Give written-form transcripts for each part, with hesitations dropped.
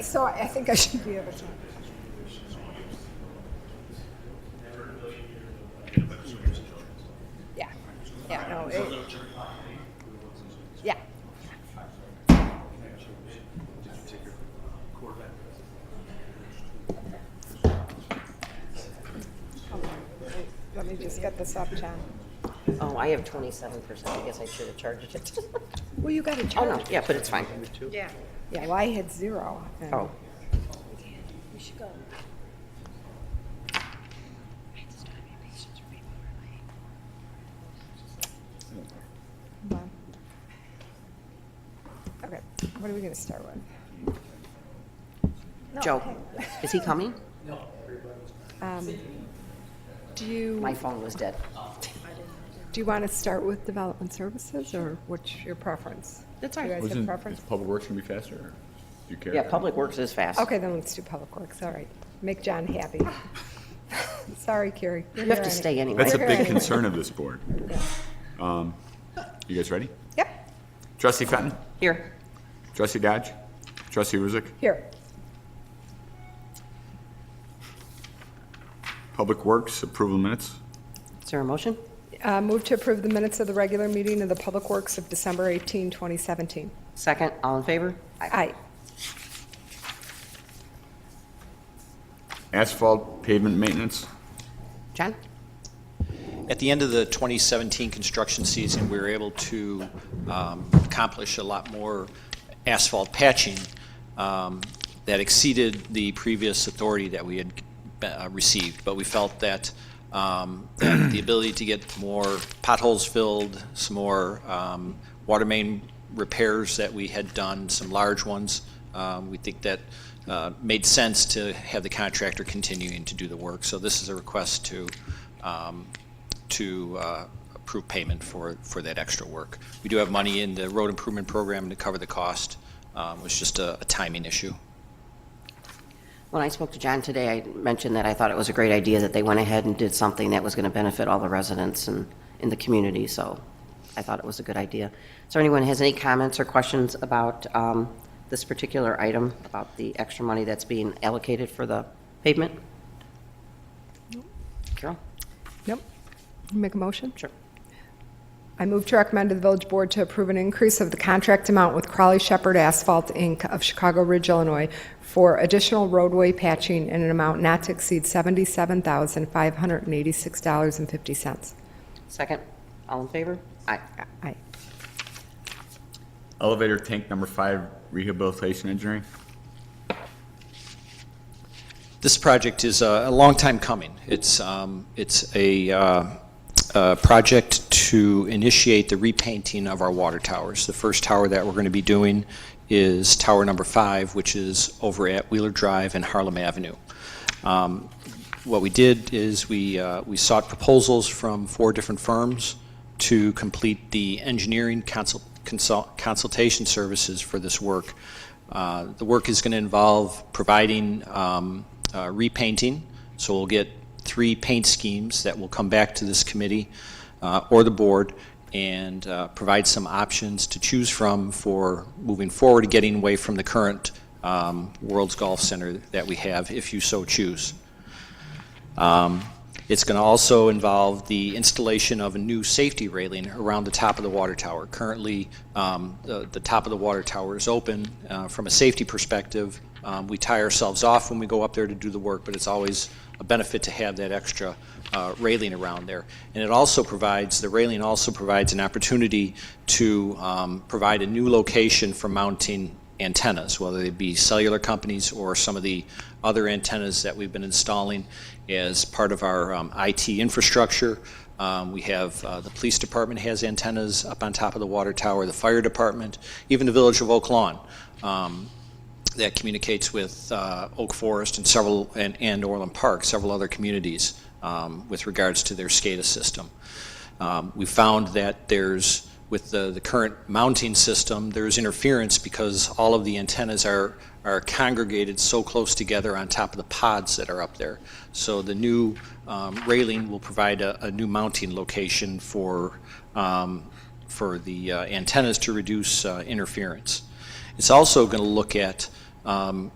So I think I should be able to. Yeah. Yeah. No. Yeah. Let me just get this up, John. Oh, I have 27%. I guess I should have charged it. Well, you got to Oh, charge. no. Yeah, but it's fine. Yeah. Yeah. Well, I had 0. And Oh. we should go. Come on. Okay. What are we going to start with? No, Joe, okay. is he coming? Do you My phone was dead. want to start with development services, or what's your preference? That's Do you all right. guys have Is preference? Public Works gonna be faster, or do you care? Yeah, Public Works is fast. Okay, then let's do public works. All right. Make John happy. Sorry, Carrie. You have to stay anyway. That's a We're big gonna- concern of this board. Yeah. You guys ready? Yep. Trustee Fenton? Here. Trustee Dodge? Trustee Ruzick? Here. Public Works, approval minutes? Is there a motion? Move to approve the minutes of the regular meeting of the Public Works of December 18, 2017. Second, all in favor? Aye. Asphalt pavement maintenance? John? At the end of the 2017 construction season, we were able to accomplish a lot more asphalt patching that exceeded the previous authority that we had received. But we felt that that the ability to get more potholes filled, some more water main repairs that we had done, some large ones, we think that made sense to have the contractor continuing to do the work. So this is a request to approve payment for that extra work. We do have money in the road improvement program to cover the cost. It was just a timing issue. When I spoke to John today, I mentioned that I thought it was a great idea that they went ahead and did something that was going to benefit all the residents and in the community, so I thought it was a good idea. So anyone has any comments or questions about this particular item, about the extra money that's being allocated for the pavement? Carol? Nope. Make a motion? Sure. I move to recommend to the village board to approve an increase of the contract amount with Crowley Shepherd Asphalt, Inc. of Chicago Ridge, Illinois, for additional roadway patching in an amount not to exceed $77,586.50. Second, all in favor? Aye. Aye. Elevator tank number 5, rehabilitation engineering? This project is a long time coming. It's a project to initiate the repainting of our water towers. The first tower that we're going to be doing is tower number 5, which is over at Wheeler Drive and Harlem Avenue. What we did is we sought proposals from 4 different firms to complete the engineering consultation services for this work. The work is going to involve providing repainting, so we'll get 3 paint schemes that will come back to this committee or the board and provide some options to choose from for moving forward, getting away from the current World's Golf Center that we have, if you so choose. It's going to also involve the installation of a new safety railing around the top of the water tower. Currently, the top of the water tower is open. From a safety perspective, we tie ourselves off when we go up there to do the work, but it's always a benefit to have that extra railing around there. And it also provides, the railing also provides an opportunity to provide a new location for mounting antennas, whether they be cellular companies or some of the other antennas that we've been installing as part of our IT infrastructure. We have the police department has antennas up on top of the water tower, the fire department, even the village of Oak Lawn that communicates with Oak Forest and and Orland Park, several other communities with regards to their SCADA system. We found that with the current mounting system, there's interference because all of the antennas are congregated so close together on top of the pods that are up there. So the new railing will provide a new mounting location for the antennas to reduce interference. It's also going to look at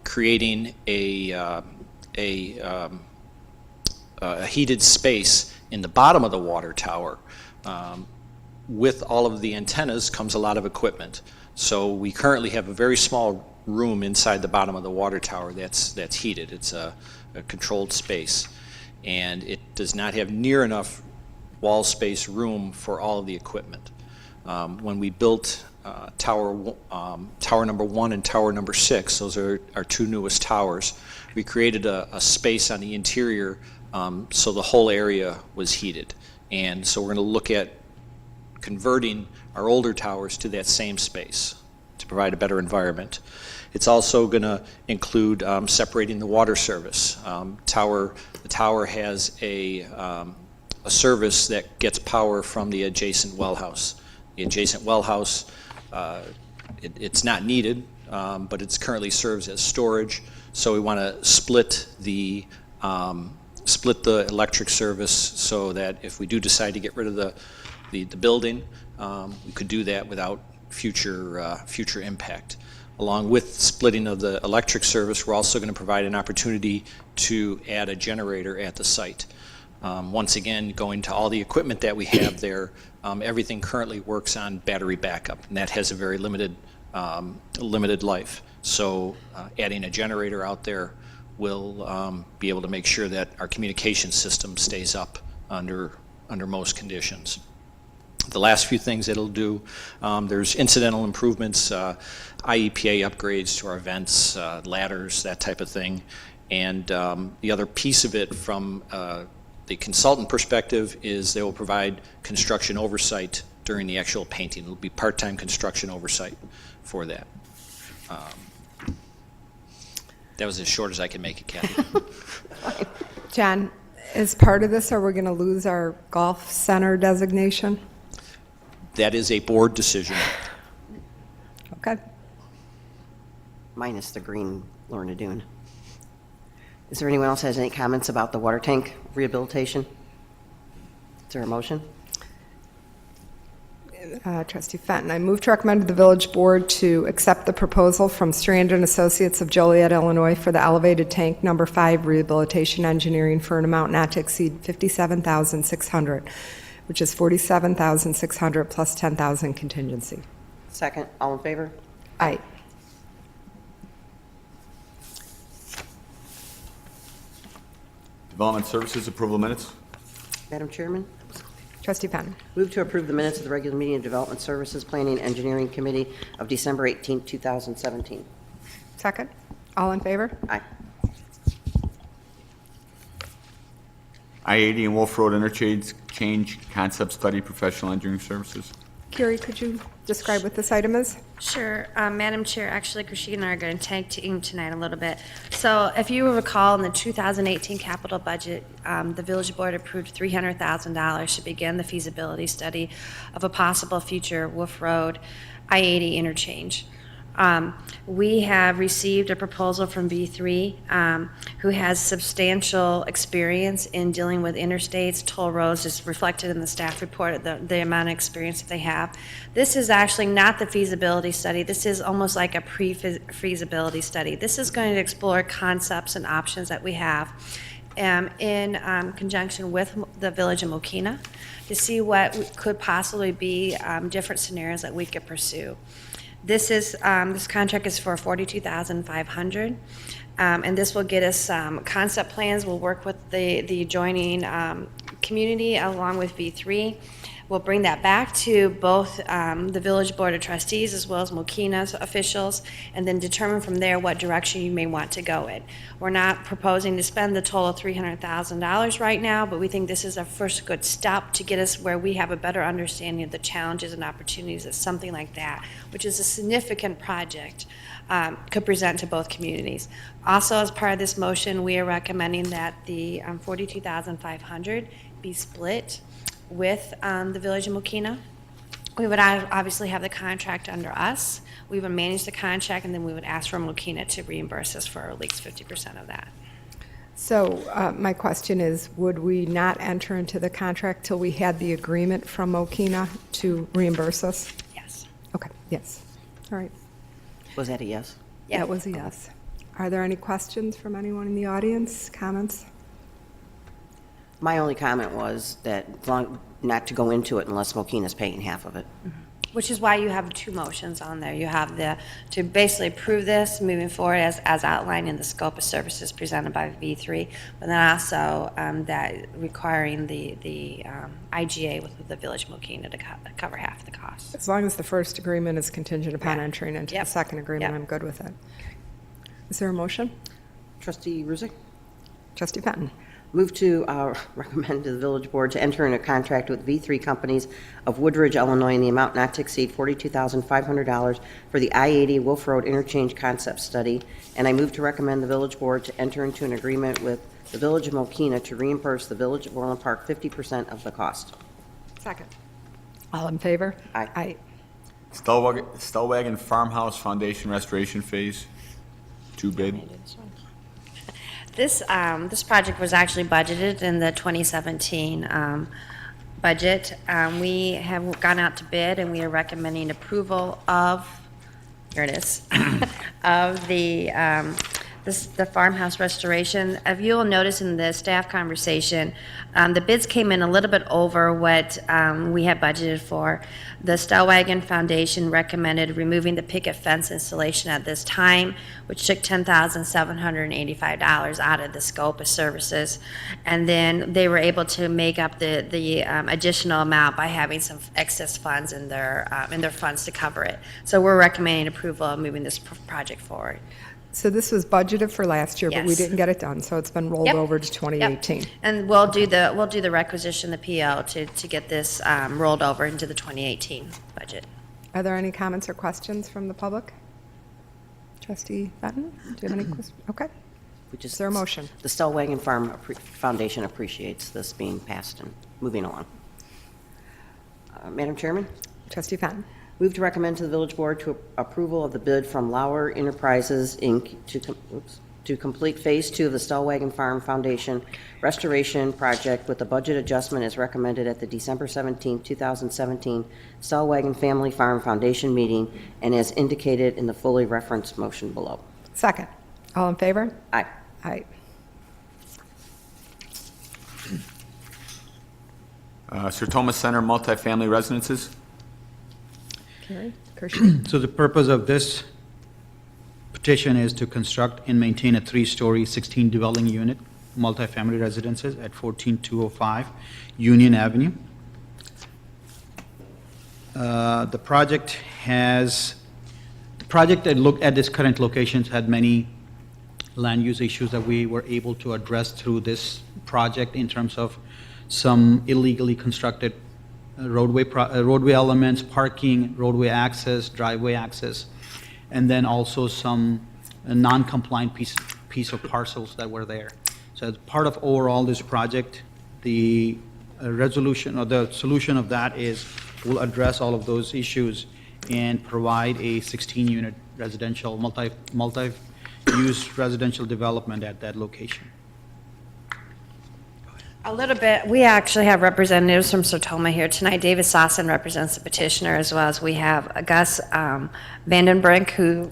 creating a heated space in the bottom of the water tower. With all of the antennas comes a lot of equipment. So we currently have a very small room inside the bottom of the water tower that's heated. It's a controlled space. And it does not have near enough wall space room for all of the equipment. When we built tower number 1 and tower number 6, those are our 2 newest towers, we created a space on the interior so the whole area was heated. And so we're going to look at converting our older towers to that same space to provide a better environment. It's also going to include separating the water service. The tower has a service that gets power from the adjacent well house. The adjacent well house, it's not needed, but it currently serves as storage. So we want to split the electric service so that if we do decide to get rid of the building, we could do that without future impact. Along with splitting of the electric service, we're also going to provide an opportunity to add a generator at the site. Once again, going to all the equipment that we have there, everything currently works on battery backup, and that has a very limited life. So adding a generator out there will be able to make sure that our communication system stays up under most conditions. The last few things that it'll do, there's incidental improvements, IEPA upgrades to our vents, ladders, that type of thing. And the other piece of it from the consultant perspective is they will provide construction oversight during the actual painting. It'll be part-time construction oversight for that. That was as short as I can make it, Kathy. John, as part of this, are we going to lose our golf center designation? That is a board decision. Okay. Minus the green Lorna Dune. Is there anyone else has any comments about the water tank rehabilitation? Is there a motion? Trustee Fenton, I move to recommend to the village board to accept the proposal from Strand and Associates of Joliet, Illinois for the elevated tank number 5 rehabilitation engineering for an amount not to exceed $57,600, which is $47,600 plus $10,000 contingency. Second, all in favor? Aye. Development Services approval minutes. Madam Chairman, Trustee Fenton. move to approve the minutes of the regular meeting of Development Services Planning Engineering Committee of December 18, 2017. Second. All in favor? Aye. I-80 and Wolf Road Interchange Concept Study Professional Engineering Services. Carrie, could you describe what this item is? Sure. Madam Chair, actually, Krishna and I are going to tag team tonight a little bit. So if you recall, in the 2018 capital budget, the village board approved $300,000 to begin the feasibility study of a possible future Wolf Road I-80 interchange. We have received a proposal from B3, who has substantial experience in dealing with interstates, toll roads, is reflected in the staff report, the amount of experience that they have. This is actually not the feasibility study. This is almost like a pre-feasibility study. This is going to explore concepts and options that we have in conjunction with the village of Mokina to see what could possibly be different scenarios that we could pursue. This contract is for $42,500, and this will get us concept plans. We'll work with the adjoining community along with V3. We'll bring that back to both the Village Board of Trustees as well as Mokina's officials, and then determine from there what direction you may want to go in. We're not proposing to spend the total $300,000 right now, but we think this is a first good step to get us where we have a better understanding of the challenges and opportunities that something like that, which is a significant project, could present to both communities. Also, as part of this motion, we are recommending that the $42,500 be split with the Village of Mokina. We would obviously have the contract under us. We would manage the contract, and then we would ask for Mokina to reimburse us for at least 50% of that. So my question is, would we not enter into the contract till we had the agreement from Mokina to reimburse us? Yes. Okay, yes. All right. Was that a yes? Yeah. That was a yes. Are there any questions from anyone in the audience, comments? My only comment was that not to go into it unless Mokina's paying half of it. Which is why you have two motions on there. You have to basically approve this moving forward as outlined in the scope of services presented by V3, but then also that requiring the IGA with the Village of Mokina to cover half the cost. As long as the first agreement is contingent upon Yeah. entering into Yep. the second agreement, Yep. I'm good with it. Is there a motion? Trustee Ruzick? Trustee Benton. Move to recommend to the village board to enter in a contract with V3 Companies of Woodridge, Illinois, in the amount not to exceed $42,500 for the I-80 Wolf Road Interchange Concept Study. And I move to recommend the village board to enter into an agreement with the Village of Mokina to reimburse the Village of Orland Park 50% of the cost. Second. All in favor? Aye. Aye. Stellwagen Farmhouse Foundation Restoration Phase 2 bid. This project was actually budgeted in the 2017 budget. We have gone out to bid, and we are recommending approval of, here it is, of the farmhouse restoration. If you'll notice in the staff conversation, the bids came in a little bit over what we had budgeted for. The Stellwagen Foundation recommended removing the picket fence installation at this time, which took $10,785 out of the scope of services. And then they were able to make up the additional amount by having some excess funds in their funds to cover it. So we're recommending approval of moving this project forward. So this was budgeted for last year, but we Yes. didn't get it done, so it's been rolled Yep. over to Yep. 2018. And we'll do the requisition, the PO, to get this rolled over into the 2018 budget. Are there any comments or questions from the public? Trustee Benton, do you have any questions? Okay. Is there a motion? The Stellwagen Foundation appreciates this being passed and moving along. Madam Chairman? Trustee Benton. Move to recommend to the village board to approval of the bid from Lauer Enterprises, Inc. to complete Phase 2 of the Stellwagen Farm Foundation Restoration Project with a budget adjustment as recommended at the December 17, 2017 Stellwagen Family Farm Foundation meeting and as indicated in the fully referenced motion below. Second. All in favor? Aye. Aye. Sir Thomas Center multifamily residences. Carrie? Kirsty? So the purpose of this petition is to construct and maintain a 3-story, 16-dwelling unit multifamily residences at 14205 Union Avenue. The project at its current locations had many land use issues that we were able to address through this project in terms of some illegally constructed roadway elements, parking, roadway access, driveway access, and then also some non-compliant piece of parcels that were there. So as part of overall this project, the resolution or the solution of that is we'll address all of those issues and provide a 16-unit residential, multi-use residential development at that location. A little bit. We actually have representatives from Sertoma here tonight. David Sossin represents the petitioner, as well as we have Gus Vandenbrink, who,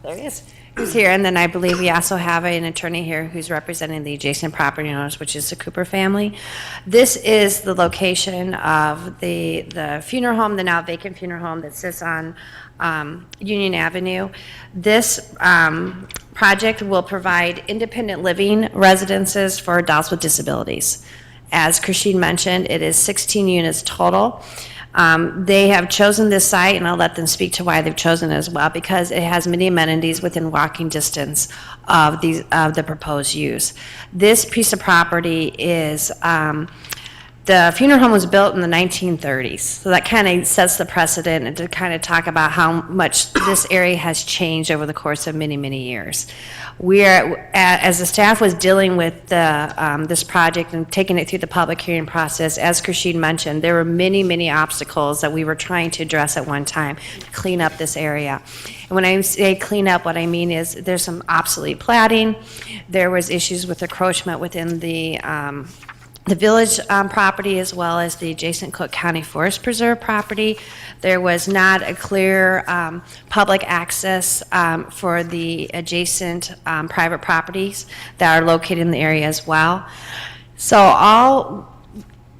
there he is, who's here. And then I believe we also have an attorney here who's representing the adjacent property owners, which is the Cooper family. This is the location of the funeral home, the now vacant funeral home that sits on Union Avenue. This project will provide independent living residences for adults with disabilities. As Christine mentioned, it is 16 units total. They have chosen this site, and I'll let them speak to why they've chosen it as well, because it has many amenities within walking distance of the proposed use. This piece of property is the funeral home was built in the 1930s, so that kind of sets the precedent and to kind of talk about how much this area has changed over the course of many, many years. We are, as the staff was dealing with this project and taking it through the public hearing process, as Christine mentioned, there were many, many obstacles that we were trying to address at one time to clean up this area. And when I say clean up, what I mean is there's some obsolete platting. There was issues with encroachment within the the village property as well as the adjacent Cook County Forest Preserve property. There was not a clear public access for the adjacent private properties that are located in the area as well. So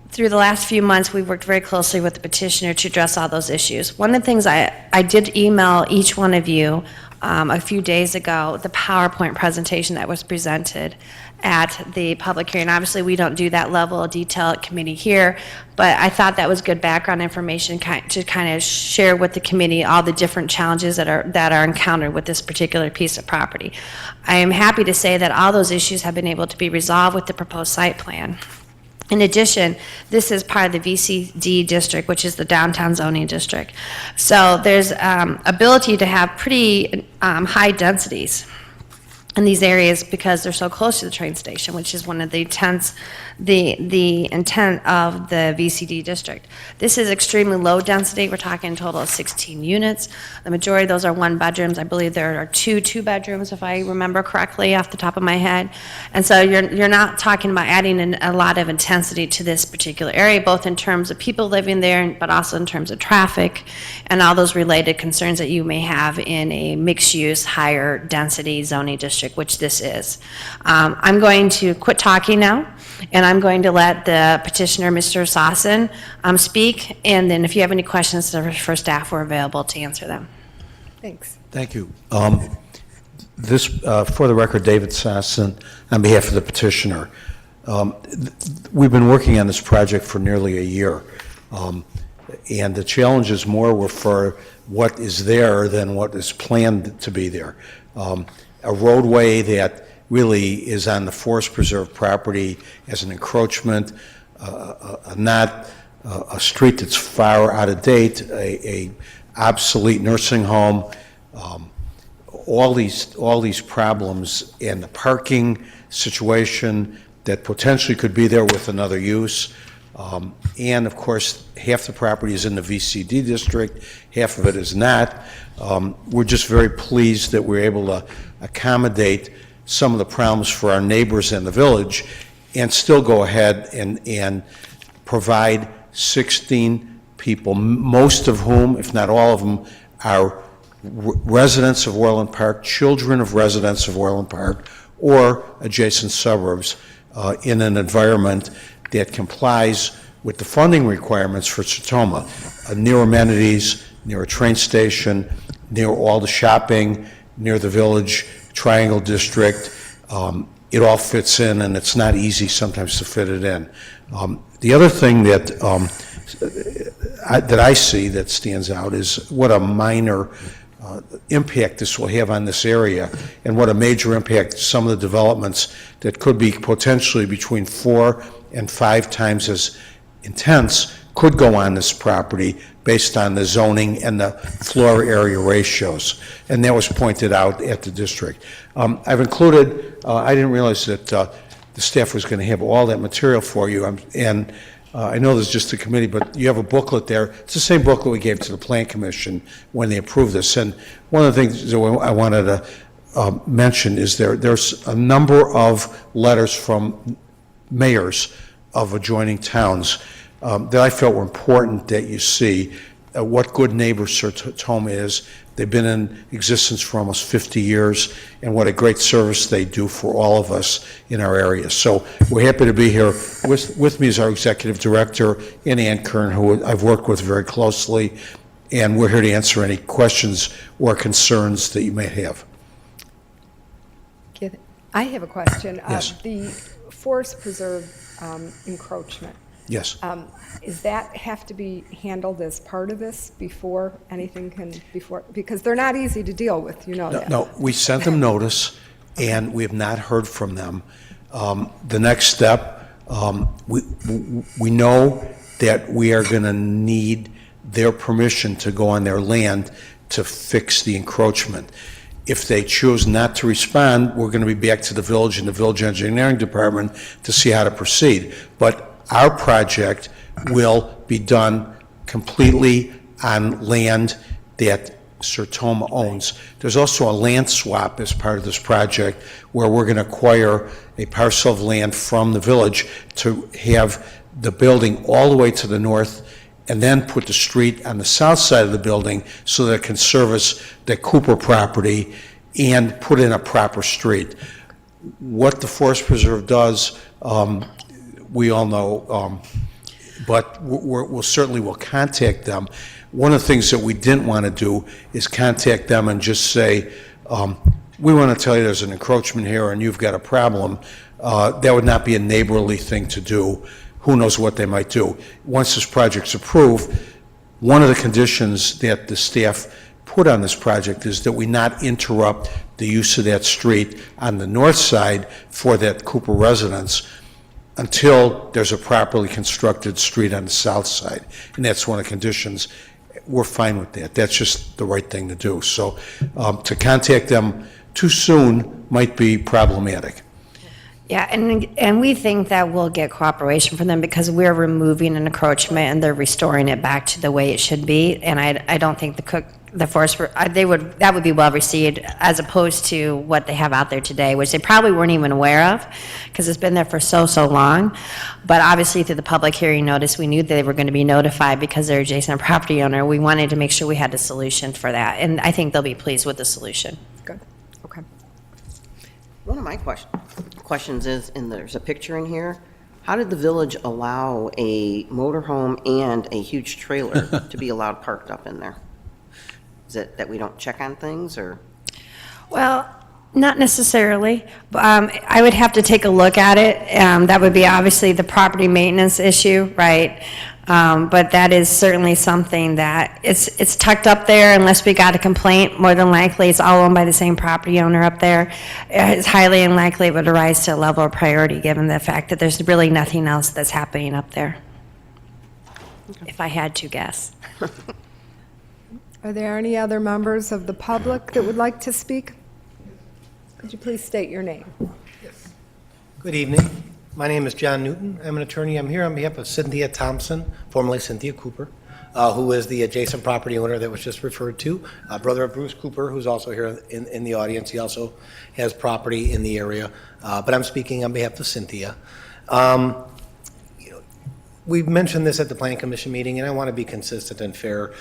through the last few months, we've worked very closely with the petitioner to address all those issues. One of the things I did email each one of you a few days ago, the PowerPoint presentation that was presented at the public hearing. Obviously, we don't do that level of detail at committee here, but I thought that was good background information to kind of share with the committee all the different challenges that are encountered with this particular piece of property. I am happy to say that all those issues have been able to be resolved with the proposed site plan. In addition, this is part of the VCD district, which is the downtown zoning district. So there's ability to have pretty high densities in these areas because they're so close to the train station, which is one of the intents, the intent of the VCD district. This is extremely low density. We're talking a total of 16 units. The majority of those are one bedrooms. I believe there are two bedrooms, if I remember correctly off the top of my head. And so you're not talking about adding a lot of intensity to this particular area, both in terms of people living there, but also in terms of traffic and all those related concerns that you may have in a mixed-use, higher density zoning district, which this is. I'm going to quit talking now, and I'm going to let the petitioner, Mr. Sasson, speak, and then if you have any questions for staff, we're available to answer them. Thanks. Thank you. This, for the record, David Sasson, on behalf of the petitioner. We've been working on this project for nearly a year, and the challenges more were for what is there than what is planned to be there. A roadway that really is on the Forest Preserve property as an encroachment, not a street that's far out of date, a obsolete nursing home, all these problems, and the parking situation that potentially could be there with another use. And of course, half the property is in the VCD district, half of it is not. We're just very pleased that we're able to accommodate some of the problems for our neighbors in the village and still go ahead and provide 16 people, most of whom, if not all of them, are residents of Orland Park, children of residents of Orland Park, or adjacent suburbs in an environment that complies with the funding requirements for Sertoma, near amenities, near a train station, near all the shopping, near the village triangle district. It all fits in, and it's not easy sometimes to fit it in. The other thing that I see that stands out is what a minor impact this will have on this area, and what a major impact some of the developments that could be potentially between 4 and 5 times as intense could go on this property based on the zoning and the floor area ratios. And that was pointed out at the district. I've included, I didn't realize that the staff was going to have all that material for you. I know this is just a committee, but you have a booklet there. It's the same booklet we gave to the Plan Commission when they approved this. And one of the things that I wanted to mention is there's a number of letters from mayors of adjoining towns that I felt were important that you see what good neighbor Sertoma is. They've been in existence for almost 50 years, and what a great service they do for all of us in our area. So we're happy to be here. With me is our executive director, Ann Kern, who I've worked with very closely, and we're here to answer any questions or concerns that you may have. I have a question. Yes. The Forest Preserve encroachment. Yes. Does that have to be handled as part of this before anything because they're not easy to deal with, you know that. No, we sent them notice, and we have not heard from them. The next step, we know that we are going to need their permission to go on their land to fix the encroachment. If they choose not to respond, we're going to be back to the village and the village engineering department to see how to proceed. But our project will be done completely on land that Sertoma owns. There's also a land swap as part of this project where we're going to acquire a parcel of land from the village to have the building all the way to the north and then put the street on the south side of the building so that it can service the Cooper property and put in a proper street. What the Forest Preserve does, we all know, but we'll certainly will contact them. One of the things that we didn't want to do is contact them and just say, we want to tell you there's an encroachment here and you've got a problem. That would not be a neighborly thing to do. Who knows what they might do. Once this project's approved, one of the conditions that the staff put on this project is that we not interrupt the use of that street on the north side for that Cooper residence until there's a properly constructed street on the south side. And that's one of the conditions. We're fine with that. That's just the right thing to do. So to contact them too soon might be problematic. Yeah, and we think that we'll get cooperation from them because we're removing an encroachment and they're restoring it back to the way it should be. And I don't think the forest, that would be well received as opposed to what they have out there today, which they probably weren't even aware of because it's been there for so long. But obviously through the public hearing notice, we knew they were going to be notified because they're adjacent property owner. We wanted to make sure we had a solution for that. And I think they'll be pleased with the solution. Good, okay. One of my questions is, and there's a picture in here, how did the village allow a motorhome and a huge trailer to be allowed parked up in there? Is it that we don't check on things, or? Well, not necessarily. I would have to take a look at it. That would be obviously the property maintenance issue, right? But that is certainly something that it's tucked up there unless we got a complaint. More than likely, it's all owned by the same property owner up there. It's highly unlikely it would arise to a level of priority given the fact that there's really nothing else that's happening up there. If I had to guess. Are there any other members of the public that would like to speak? Could you please state your name? Good evening. My name is John Newton. I'm an attorney. I'm here on behalf of Cynthia Thompson, formerly Cynthia Cooper, who is the adjacent property owner that was just referred to, brother of Bruce Cooper, who's also here in the audience. He also has property in the area, but I'm speaking on behalf of Cynthia. We've mentioned this at the Planning Commission meeting, and I want to be consistent and fair.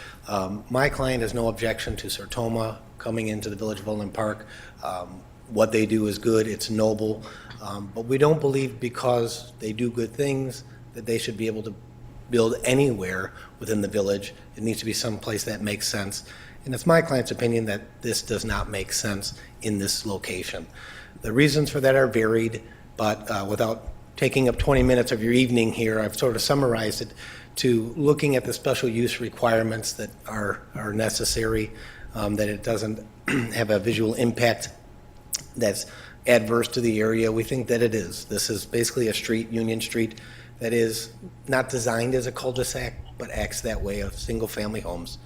My client has no objection to Sertoma coming into the Village of Orland Park. What they do is good, it's noble, but we don't believe because they do good things that they should be able to build anywhere within the village. It needs to be someplace that makes sense. And it's my client's opinion that this does not make sense in this location. The reasons for that are varied, but without taking up 20 minutes of your evening here, I've sort of summarized it to looking at the special use requirements that are necessary, that it doesn't have a visual impact that's adverse to the area. We think that it is. This is basically a street, Union Street, that is not designed as a cul-de-sac, but acts that way of single-family homes.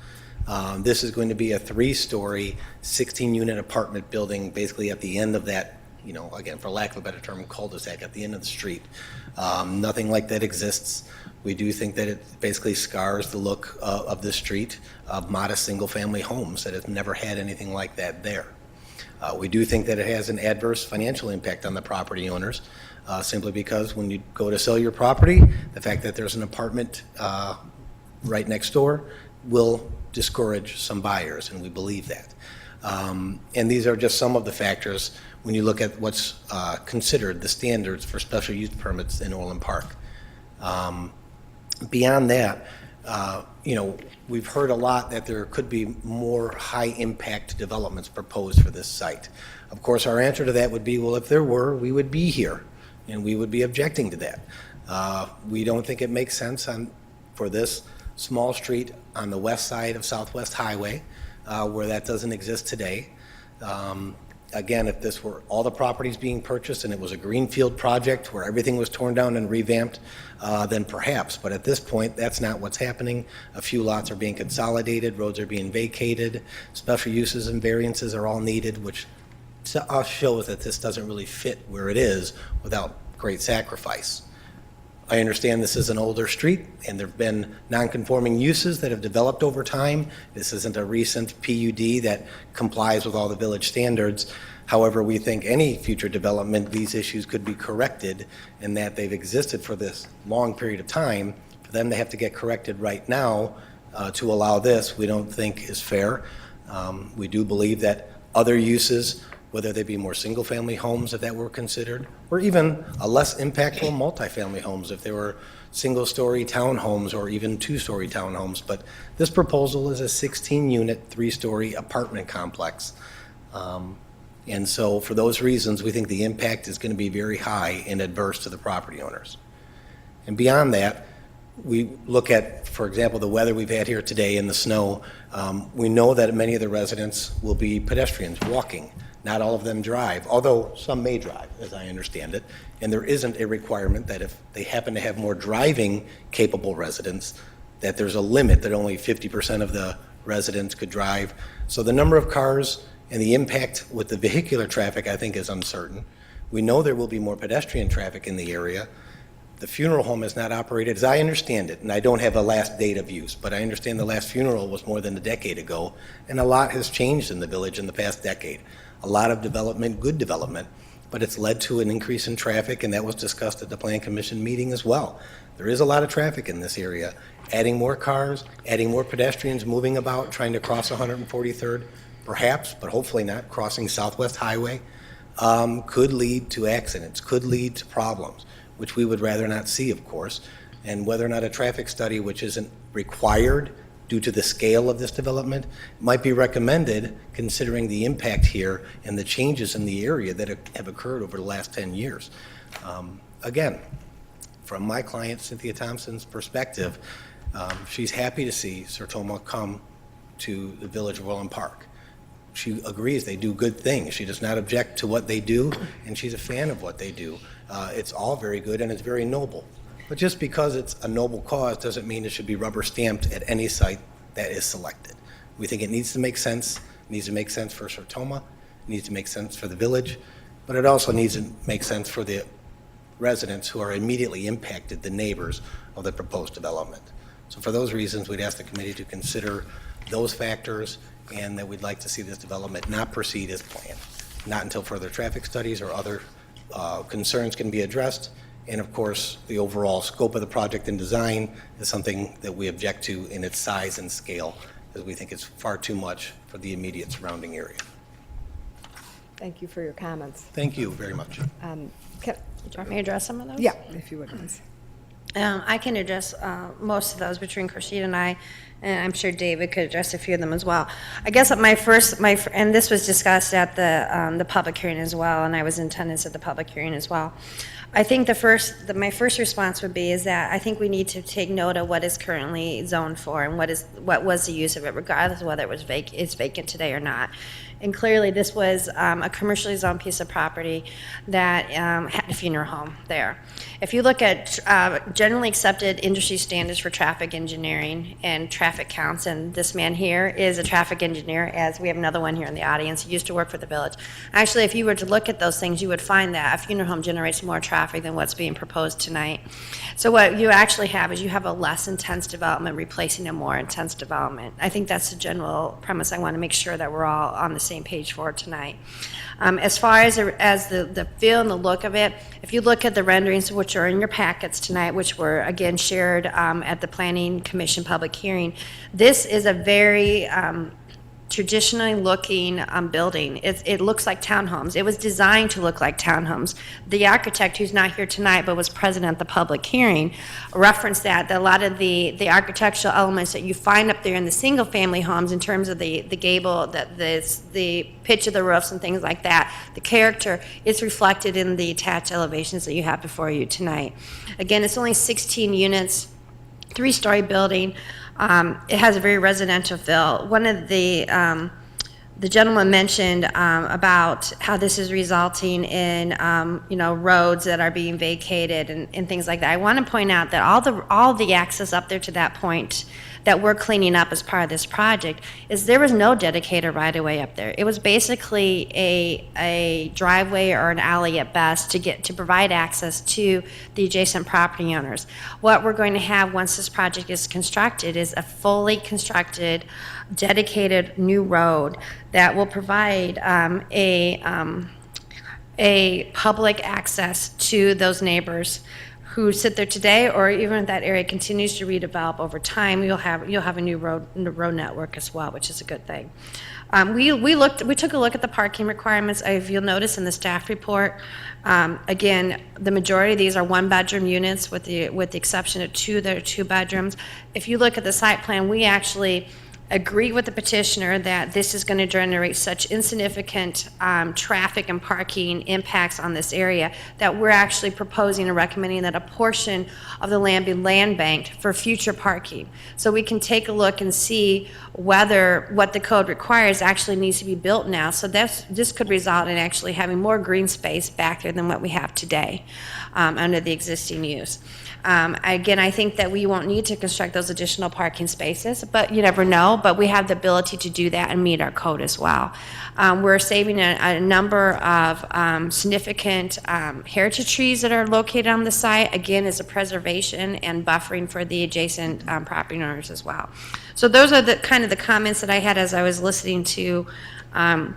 This is going to be a 3-story, 16-unit apartment building, basically at the end of that, again, for lack of a better term, cul-de-sac at the end of the street. Nothing like that exists. We do think that it basically scars the look of the street of modest single-family homes that have never had anything like that there. We do think that it has an adverse financial impact on the property owners, simply because when you go to sell your property, the fact that there's an apartment right next door will discourage some buyers, and we believe that. And these are just some of the factors when you look at what's considered the standards for special use permits in Orland Park. Beyond that, we've heard a lot that there could be more high-impact developments proposed for this site. Of course, our answer to that would be, well, if there were, we would be here, and we would be objecting to that. We don't think it makes sense for this small street on the west side of Southwest Highway, where that doesn't exist today. Again, if this were all the properties being purchased and it was a greenfield project where everything was torn down and revamped, then perhaps. But at this point, that's not what's happening. A few lots are being consolidated, roads are being vacated, special uses and variances are all needed, which shows that this doesn't really fit where it is without great sacrifice. I understand this is an older street, and there have been non-conforming uses that have developed over time. This isn't a recent PUD that complies with all the village standards. However, we think any future development, these issues could be corrected, and that they've existed for this long period of time. For them to have to get corrected right now to allow this, we don't think is fair. We do believe that other uses, whether they be more single-family homes if that were considered, or even a less impactful multifamily homes if they were single-story townhomes or even two-story townhomes. But this proposal is a 16-unit, three-story apartment complex. And so for those reasons, we think the impact is going to be very high and adverse to the property owners. And beyond that, we look at, for example, the weather we've had here today and the snow. We know that many of the residents will be pedestrians walking. Not all of them drive, although some may drive, as I understand it. And there isn't a requirement that if they happen to have more driving-capable residents, that there's a limit that only 50% of the residents could drive. So the number of cars and the impact with the vehicular traffic, I think, is uncertain. We know there will be more pedestrian traffic in the area. The funeral home is not operated, as I understand it, and I don't have a last date of use, but I understand the last funeral was more than a decade ago, and a lot has changed in the village in the past decade. A lot of development, good development, but it's led to an increase in traffic, and that was discussed at the Plan Commission meeting as well. There is a lot of traffic in this area. Adding more cars, adding more pedestrians moving about, trying to cross 143rd, perhaps, but hopefully not, crossing Southwest Highway, could lead to accidents, could lead to problems, which we would rather not see, of course. And whether or not a traffic study, which isn't required due to the scale of this development, might be recommended considering the impact here and the changes in the area that have occurred over the last 10 years. Again, from my client, Cynthia Thompson's perspective, she's happy to see Sertoma come to the village of Orland Park. She agrees they do good things. She does not object to what they do, and she's a fan of what they do. It's all very good, and it's very noble. But just because it's a noble cause doesn't mean it should be rubber stamped at any site that is selected. We think it needs to make sense. It needs to make sense for Sertoma. It needs to make sense for the village. But it also needs to make sense for the residents who are immediately impacted, the neighbors of the proposed development. So for those reasons, we'd ask the committee to consider those factors, and that we'd like to see this development not proceed as planned, not until further traffic studies or other concerns can be addressed. And of course, the overall scope of the project and design is something that we object to in its size and scale, because we think it's far too much for the immediate surrounding area. Thank you for your comments. Thank you very much. Do you want me to address some of those? Yeah, if you would, please. I can address most of those between Crashid and I, and I'm sure David could address a few of them as well. I guess and this was discussed at the public hearing as well, and I was in attendance at the public hearing as well. I think my first response would be is that I think we need to take note of what is currently zoned for and what was the use of it, regardless of whether it's vacant today or not. And clearly, this was a commercially zoned piece of property that had a funeral home there. If you look at generally accepted industry standards for traffic engineering and traffic counts, and this man here is a traffic engineer, as we have another one here in the audience. He used to work for the village. Actually, if you were to look at those things, you would find that a funeral home generates more traffic than what's being proposed tonight. So what you actually have is you have a less intense development replacing a more intense development. I think that's the general premise I want to make sure that we're all on the same page for tonight. As far as the feel and the look of it, if you look at the renderings which are in your packets tonight, which were again shared at the Planning Commission public hearing, this is a very traditionally looking building. It looks like townhomes. It was designed to look like townhomes. The architect, who's not here tonight but was present at the public hearing, referenced that a lot of the architectural elements that you find up there in the single family homes in terms of the gable, the pitch of the roofs and things like that, the character is reflected in the attached elevations that you have before you tonight. Again, it's only 16 units, 3-story building. It has a very residential feel. One of the gentleman mentioned about how this is resulting in roads that are being vacated and things like that. I want to point out that all the access up there to that point, that we're cleaning up as part of this project is there was no dedicated right-of-way up there. It was basically a driveway or an alley at best to provide access to the adjacent property owners. What we're going to have once this project is constructed is a fully constructed, dedicated new road that will provide a public access to those neighbors who sit there today, or even if that area continues to redevelop over time, you'll have a new road network as well, which is a good thing. We took a look at the parking requirements. If you'll notice in the staff report, again, the majority of these are one-bedroom units, with the exception of two that are two bedrooms. If you look at the site plan, we actually agree with the petitioner that this is going to generate such insignificant traffic and parking impacts on this area that we're actually proposing and recommending that a portion of the land be land banked for future parking. So we can take a look and see whether what the code requires actually needs to be built now. So this could result in actually having more green space back there than what we have today under the existing use. Again, I think that we won't need to construct those additional parking spaces, but you never know. But we have the ability to do that and meet our code as well. We're saving a number of significant heritage trees that are located on the site, again, as a preservation and buffering for the adjacent property owners as well. So those are the kind of the comments that I had as I was listening to the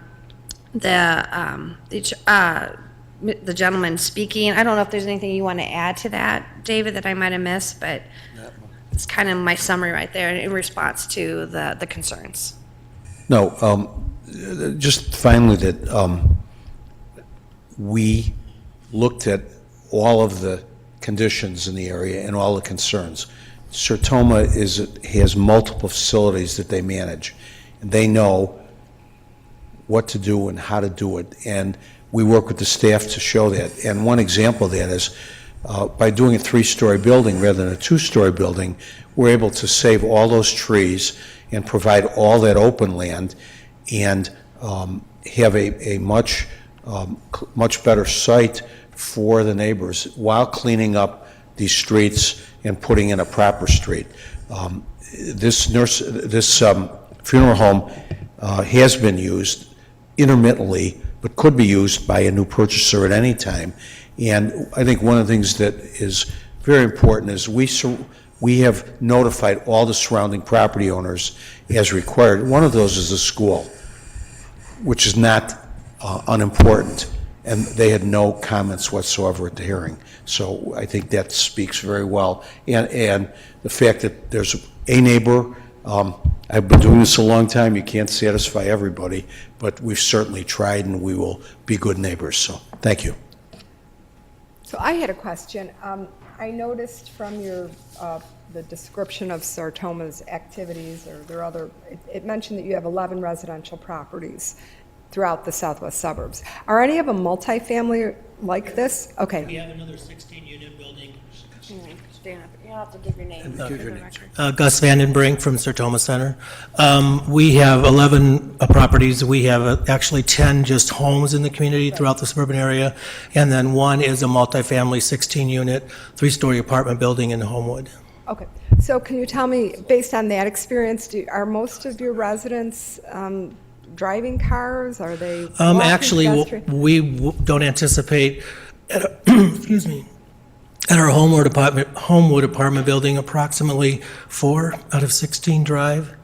gentleman speaking. I don't know if there's anything you want to add to that, David, that I might have missed, but it's kind of my summary right there in response to the concerns. No, just finally that we looked at all of the conditions in the area and all the concerns. Sertoma has multiple facilities that they manage, and they know what to do and how to do it, and we work with the staff to show that. And one example of that is by doing a 3-story building rather than a 2-story building, we're able to save all those trees and provide all that open land and have a much better site for the neighbors while cleaning up these streets and putting in a proper street. This funeral home has been used intermittently, but could be used by a new purchaser at any time. And I think one of the things that is very important is we have notified all the surrounding property owners as required. One of those is the school, which is not unimportant, and they had no comments whatsoever at the hearing. So I think that speaks very well. And the fact that there's a neighbor, I've been doing this a long time, you can't satisfy everybody, but we've certainly tried, and we will be good neighbors. So thank you. So I had a question. I noticed from your the description of Sertoma's activities, or their other, it mentioned that you have 11 residential properties throughout the southwest suburbs. Are any of them multifamily like this? Okay. We have another 16-unit building. Stand up. You'll have to give your name. for the record. Gus Vandenbrink from Sertoma Center. We have 11 properties. We have actually 10 just homes in the community throughout the suburban area, and then one is a multifamily 16-unit, 3-story apartment building in Homewood. Okay. So can you tell me, based on that experience, are most of your residents driving cars? Are they walking, Actually, pedestrian? we don't anticipate, excuse me, at our Homewood apartment building, approximately 4 out of 16 drive.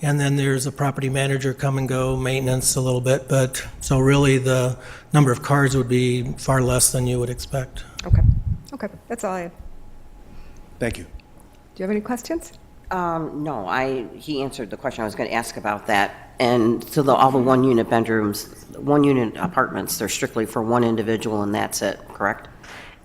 And then there's a property manager come and go, maintenance a little bit, but so really the number of cars would be far less than you would expect. Okay. Okay. That's all I have. Thank you. Do you have any questions? No, he answered the question I was going to ask about that. And so all the one-unit bedrooms, one-unit apartments, they're strictly for one individual, and that's it, correct?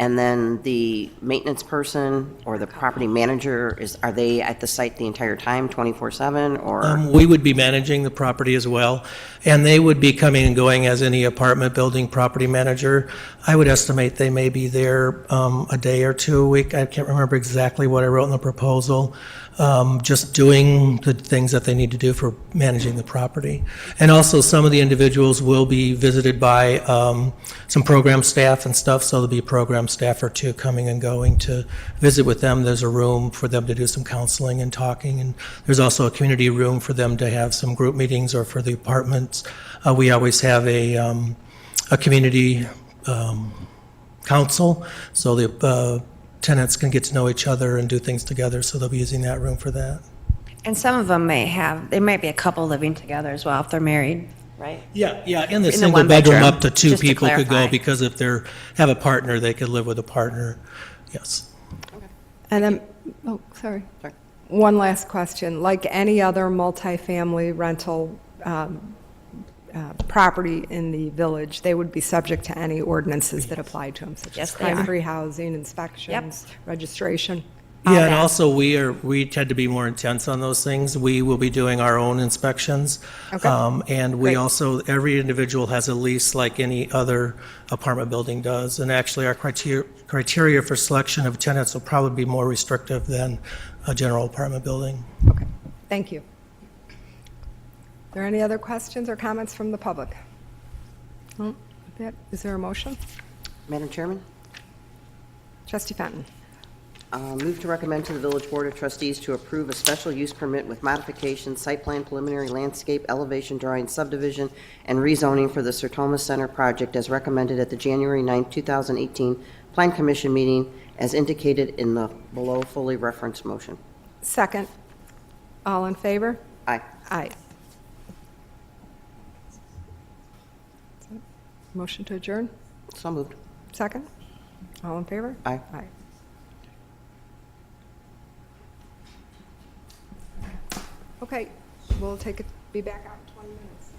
And then the maintenance person or the property manager, are they at the site the entire time, 24/7, or? We would be managing the property as well, and they would be coming and going as any apartment building property manager. I would estimate they may be there a day or two a week. I can't remember exactly what I wrote in the proposal. Just doing the things that they need to do for managing the property. And also some of the individuals will be visited by some program staff and stuff, so there'll be program staff or two coming and going to visit with them. There's a room for them to do some counseling and talking, and there's also a community room for them to have some group meetings or for the apartments. We always have a community council, so the tenants can get to know each other and do things together, so they'll be using that room for that. And some of them there might be a couple living together as well if they're married, right? Yeah, in the In the single one bedroom, bedroom, up to two just to people could go, clarify. because if have a partner, they could live with a partner, yes. And then, oh, sorry. Sorry. One last question. Like any other multifamily rental property in the village, they would be subject to any ordinances that apply to them, such as Yes, they are. crime-free housing, inspections, registration. All Yeah, and that. also we tend to be more intense on those things. We will be doing our own inspections. Okay. And we Great. also, every individual has a lease like any other apartment building does. And actually, our criteria for selection of tenants will probably be more restrictive than a general apartment building. Okay, thank you. Are there any other questions or comments from the public? No? Is there a motion? Madam Chairman? Trustee Fenton. Move to recommend to the Village Board of Trustees to approve a special use permit with modification, site plan, preliminary landscape, elevation drawing, subdivision, and rezoning for the Sertoma Center project as recommended at the January 9, 2018 Plan Commission meeting as indicated in the below fully referenced motion. Second. All in favor? Aye. Aye. Motion to adjourn? So moved. Second? All in favor? Aye. Aye. Okay, we'll be back out in 20 minutes.